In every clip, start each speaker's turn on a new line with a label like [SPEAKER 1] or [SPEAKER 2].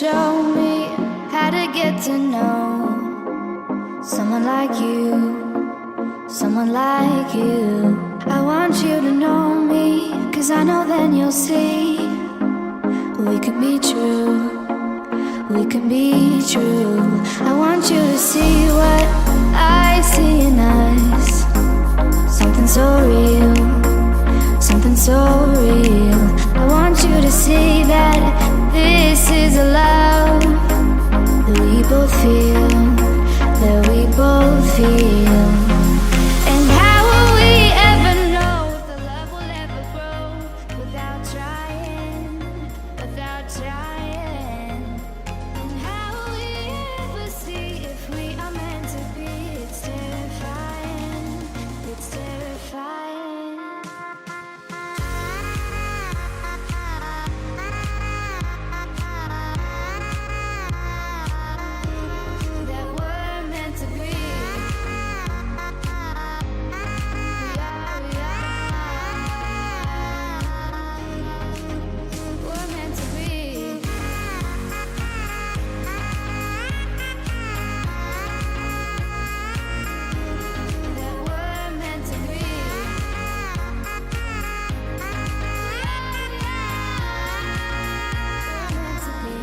[SPEAKER 1] show me how to get to know someone like you, someone like you. I want you to know me, 'cause I know then you'll see we could be true, we can be true. I want you to see what I see in us, something so real, something so real. I want you to see that this is a love that we both feel, that we both feel. And how will we ever know if the love will ever grow without trying, without trying? And how will we ever see if we are meant to be? It's terrifying, it's terrifying. That we're meant to be. We're meant to be. That we're meant to be. We're meant to be.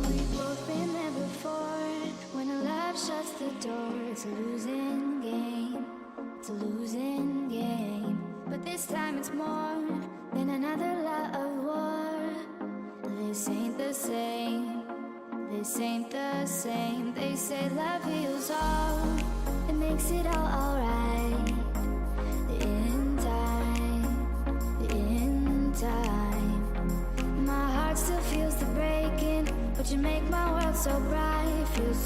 [SPEAKER 1] We've both been there before. When a love shuts the door, it's a losing game. It's a losing game. But this time it's more than another love war. This ain't the same. This ain't the same. They say love heals all. It makes it all alright. In time, in time. My heart still feels the breaking, but you make my world so bright. Feels